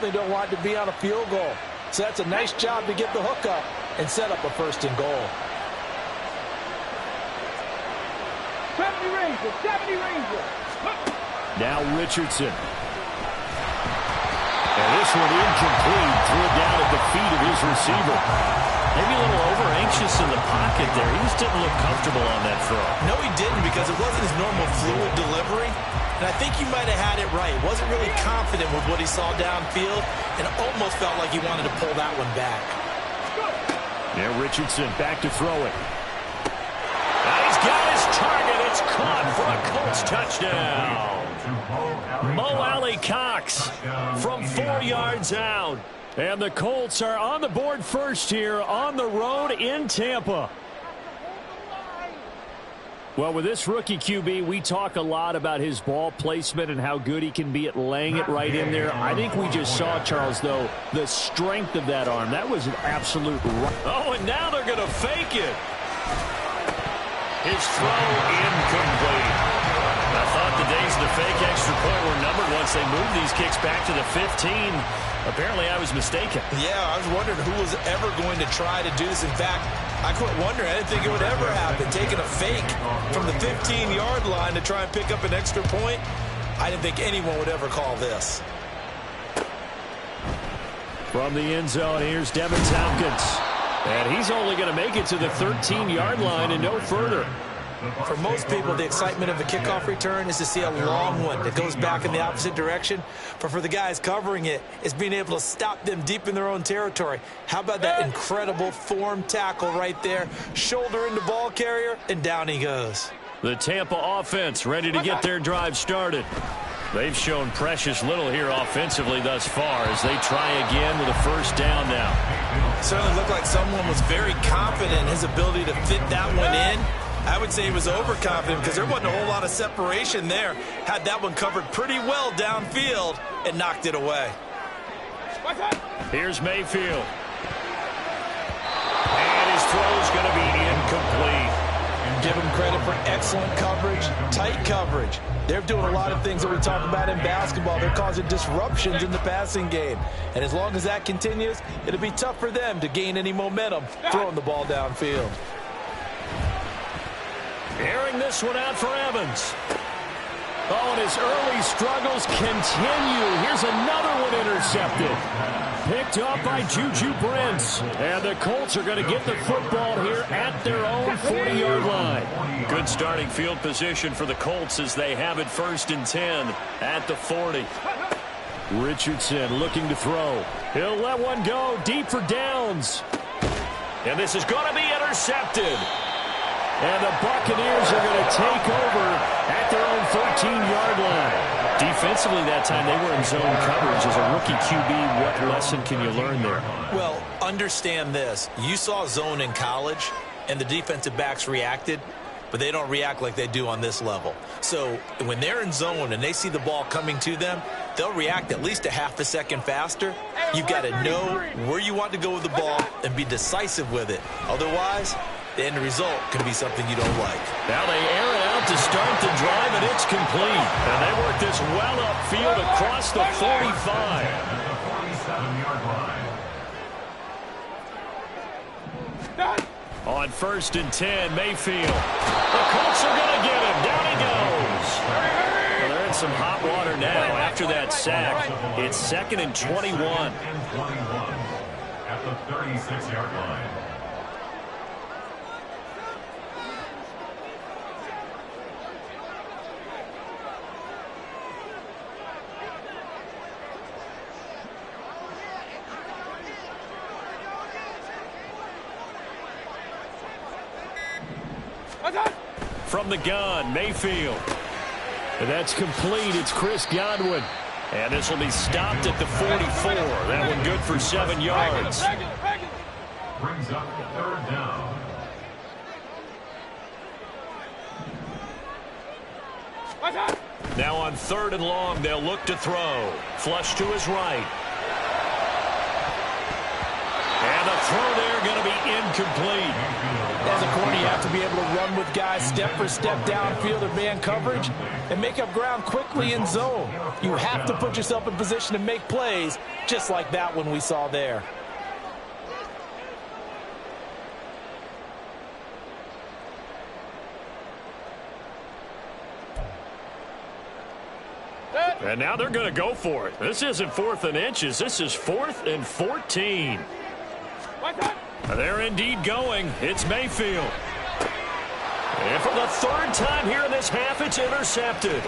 definitely don't want it to be on a field goal. So that's a nice job to get the hook up and set up a 1st and goal. 70 Rangers, 70 Rangers. Now Richardson. And this one incomplete. Threw it down at the feet of his receiver. Maybe a little over-anxious in the pocket there. He just didn't look comfortable on that throw. No, he didn't, because it wasn't his normal fluid delivery. And I think you might have had it right. Wasn't really confident with what he saw downfield and almost felt like he wanted to pull that one back. Now Richardson back to throw it. Now he's got his target. It's caught for a Colts touchdown. Mo Alley Cox from 4 yards out. And the Colts are on the board first here on the road in Tampa. Well, with this rookie QB, we talk a lot about his ball placement and how good he can be at laying it right in there. I think we just saw, Charles, though, the strength of that arm. That was an absolute run. Oh, and now they're going to fake it. His throw incomplete. I thought the days of the fake extra point were numbered once they moved these kicks back to the 15. Apparently, I was mistaken. Yeah, I was wondering who was ever going to try to do this. In fact, I quit wondering. I didn't think it would ever happen. Taking a fake from the 15-yard line to try and pick up an extra point, I didn't think anyone would ever call this. From the end zone, here's Devin Tompkins. And he's only going to make it to the 13-yard line and no further. For most people, the excitement of a kickoff return is to see a long one that goes back in the opposite direction. But for the guys covering it, it's being able to stop them deep in their own territory. How about that incredible form tackle right there? Shoulder into ball carrier, and down he goes. The Tampa offense ready to get their drive started. They've shown precious little here offensively thus far as they try again with a 1st down now. Certainly looked like someone was very confident in his ability to fit that one in. I would say he was overconfident because there wasn't a whole lot of separation there. Had that one covered pretty well downfield and knocked it away. Here's Mayfield. And his throw's going to be incomplete. Give him credit for excellent coverage, tight coverage. They're doing a lot of things that we talk about in basketball. They're causing disruptions in the passing game. And as long as that continues, it'll be tough for them to gain any momentum throwing the ball downfield. Airing this one out for Evans. Oh, and his early struggles continue. Here's another one intercepted. Picked up by Juju Brents. And the Colts are going to get the football here at their own 40-yard line. Good starting field position for the Colts as they have it 1st and 10 at the 40. Richardson looking to throw. He'll let one go deep for downs. And this is going to be intercepted. And the Buccaneers are going to take over at their own 13-yard line. Defensively that time, they were in zone coverage. As a rookie QB, what lesson can you learn there? Well, understand this. You saw zone in college, and the defensive backs reacted, but they don't react like they do on this level. So when they're in zone and they see the ball coming to them, they'll react at least a half a second faster. You've got to know where you want to go with the ball and be decisive with it. Otherwise, the end result can be something you don't like. Now they air it out to start the drive, and it's complete. And they work this well upfield across the 45. On 1st and 10, Mayfield. The Colts are going to get him. Down he goes. Well, they're in some hot water now after that sack. It's 2nd and 21. At the 36-yard line. From the gun, Mayfield. And that's complete. It's Chris Godwin. And this will be stopped at the 44. That one good for 7 yards. Brings up 3rd down. Now on 3rd and long, they'll look to throw. Flush to his right. And And the throw there going to be incomplete. As a corner, you have to be able to run with guys step for step downfield or man coverage and make up ground quickly in zone. You have to put yourself in position to make plays just like that one we saw there. And now they're going to go for it. This isn't 4th and inches. This is 4th and 14. They're indeed going. It's Mayfield. And for the 3rd time here in this half, it's intercepted.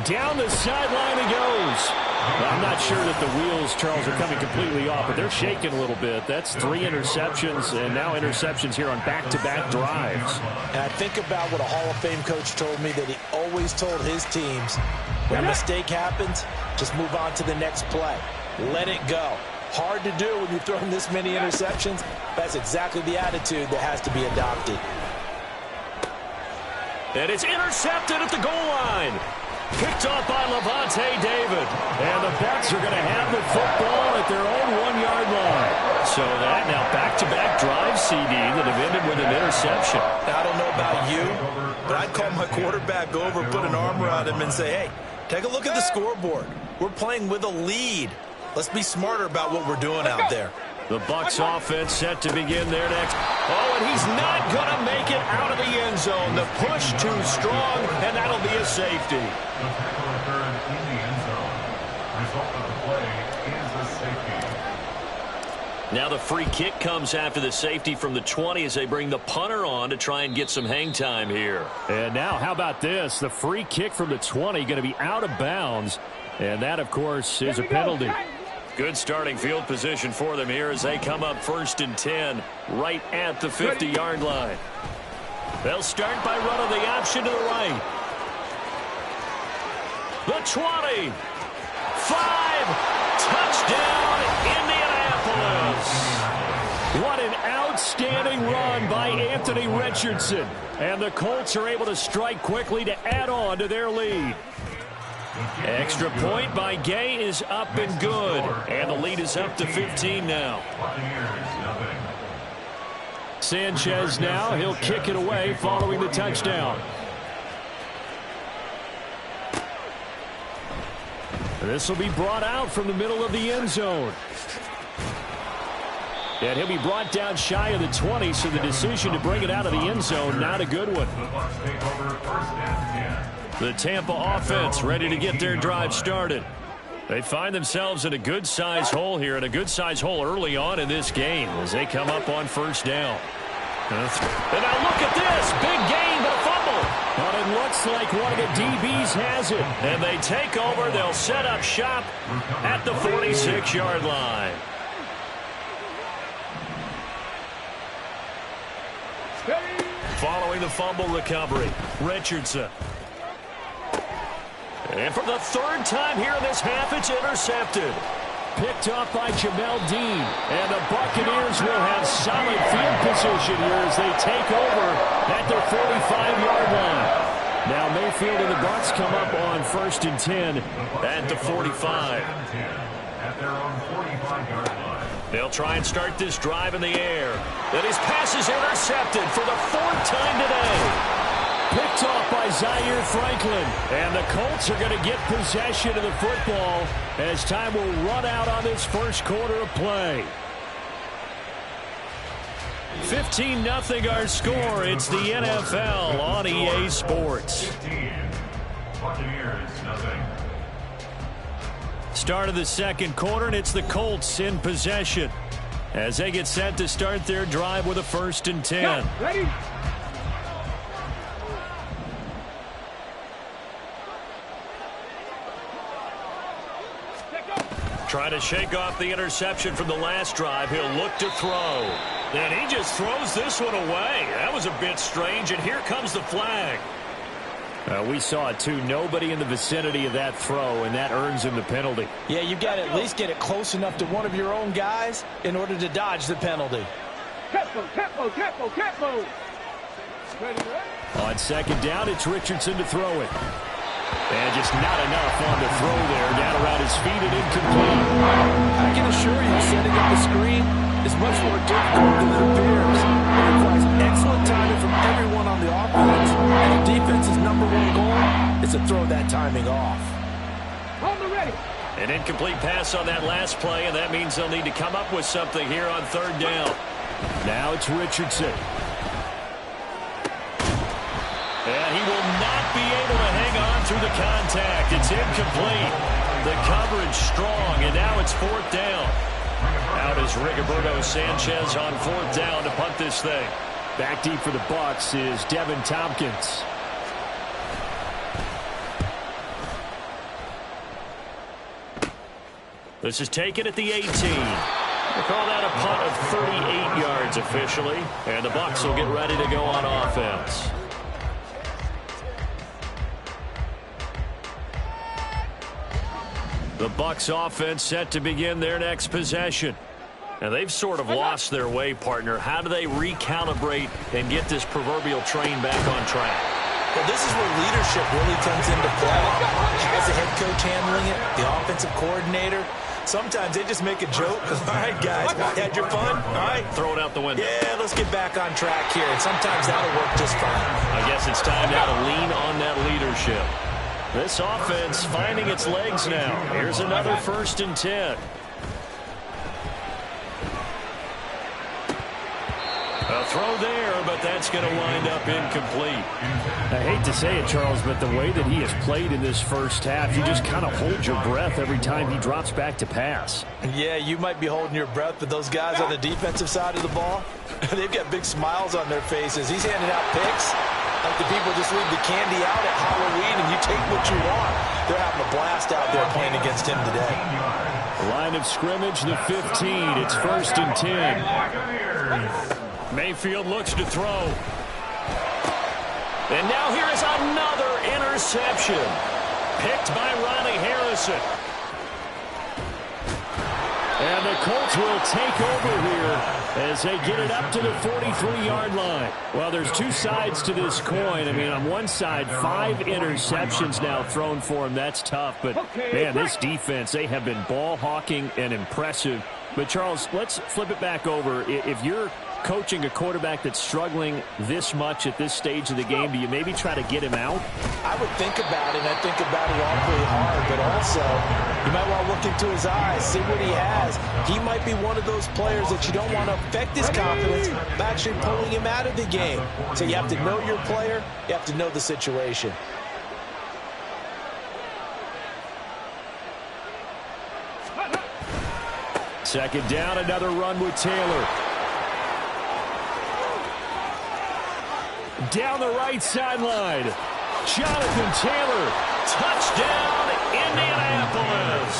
Down the sideline he goes. Well, I'm not sure that the wheels, Charles, are coming completely off, but they're shaking a little bit. That's 3 interceptions, and now interceptions here on back-to-back drives. And I think about what a Hall of Fame coach told me, that he always told his teams, when a mistake happens, just move on to the next play. Let it go. Hard to do when you're throwing this many interceptions. That's exactly the attitude that has to be adopted. And it's intercepted at the goal line. Picked off by Levante David. And the Bucs are going to have the football at their own 1-yard line. So that now back-to-back drive, CD, that have ended with an interception. I don't know about you, but I'd call my quarterback over, put an arm around him, and say, hey, take a look at the scoreboard. We're playing with a lead. Let's be smarter about what we're doing out there. The Bucs offense set to begin their next. Oh, and he's not going to make it out of the end zone. The push too strong, and that'll be a safety. The tackle occurred in the end zone. Result of the play is a safety. Now the free kick comes after the safety from the 20 as they bring the punter on to try and get some hang time here. And now, how about this? The free kick from the 20 going to be out of bounds. And that, of course, is a penalty. Good starting field position for them here as they come up 1st and 10 right at the 50-yard line. They'll start by running the option to the right. The 20. 5. Touchdown, Indianapolis. What an outstanding run by Anthony Richardson. And the Colts are able to strike quickly to add on to their lead. Extra point by Gay is up and good. And the lead is up to 15 now. Sanchez now, he'll kick it away following the touchdown. This will be brought out from the middle of the end zone. And he'll be brought down shy of the 20, so the decision to bring it out of the end zone, not a good one. The Tampa offense ready to get their drive started. They find themselves in a good-sized hole here, and a good-sized hole early on in this game as they come up on 1st down. And now look at this. Big gain, but a fumble. But it looks like one of the DBs has it. And they take over. They'll set up shop at the 46-yard line. Following the fumble recovery, Richardson. And for the 3rd time here in this half, it's intercepted. Picked off by Jamel Dean. And the Buccaneers will have solid field position here as they take over at their 45-yard line. Now Mayfield and the Bucs come up on 1st and 10 at the 45. At their own 45-yard line. They'll try and start this drive in the air. Then his pass is intercepted for the 4th time today. Picked off by Zaire Franklin. And the Colts are going to get possession of the football as time will run out on this 1st quarter of play. 15-0 our score. It's the NFL on EA Sports. 15. Buccaneers, nothing. Start of the 2nd quarter, and it's the Colts in possession as they get set to start their drive with a 1st and 10. Ready? Trying to shake off the interception from the last drive. He'll look to throw. And he just throws this one away. That was a bit strange, and here comes the flag. We saw it too. Nobody in the vicinity of that throw, and that earns him the penalty. Yeah, you've got to at least get it close enough to one of your own guys in order to dodge the penalty. Tempo, tempo, tempo, tempo. Ready, ready? On 2nd down, it's Richardson to throw it. And just not enough on the throw there, down around his his feet and incomplete. I can assure you, setting up the screen is much more difficult than it appears. It requires excellent timing from everyone on the offense. And the defense's #1 goal is to throw that timing off. On the ready. An incomplete pass on that last play, and that means they'll need to come up with something here on 3rd down. Now it's Richardson. And he will not be able to hang on through the contact. It's incomplete. The coverage strong, and now it's 4th down. Out is Rigoberto Sanchez on 4th down to punt this thing. Back deep for the Bucs is Devin Tompkins. This is taken at the 18. We'll call that a punt of 38 yards officially, and the Bucs will get ready to go on offense. The Bucs offense set to begin their next possession. Now they've sort of lost their way, partner. How do they recalibrate and get this proverbial train back on track? Well, this is where leadership really comes into play. How's the head coach handling it? The offensive coordinator? Sometimes they just make a joke. All right, guys, had your fun? All right. Throw it out the window. Yeah, let's get back on track here. And sometimes that'll work just fine. I guess it's time now to lean on that leadership. This offense finding its legs now. Here's another 1st and 10. A throw there, but that's going to wind up incomplete. I hate to say it, Charles, but the way that he has played in this first half, you just kind of hold your breath every time he drops back to pass. Yeah, you might be holding your breath, but those guys on the defensive side of the ball, they've got big smiles on their faces. He's handing out picks like the people just leave the candy out at Halloween and you take what you want. They're having a blast out there playing against him today. Line of scrimmage, the 15. It's 1st and 10. Mayfield looks to throw. And now here is another interception. Picked by Ronnie Harrison. And the Colts will take over here as they get it up to the 43-yard line. Well, there's two sides to this coin. I mean, on one side, 5 interceptions now thrown for him. That's tough. But, man, this defense, they have been ball hawking and impressive. But, Charles, let's flip it back over. If you're coaching a quarterback that's struggling this much at this stage of the game, do you maybe try to get him out? I would think about it, and I think about it awfully hard, but also you might want to look into his eyes, see what he has. He might be one of those players that you don't want to affect his confidence by actually pulling him out of the game. So you have to know your player, you have to know the situation. Second down, another run with Taylor. Down the right sideline, Jonathan Taylor, touchdown, Indianapolis.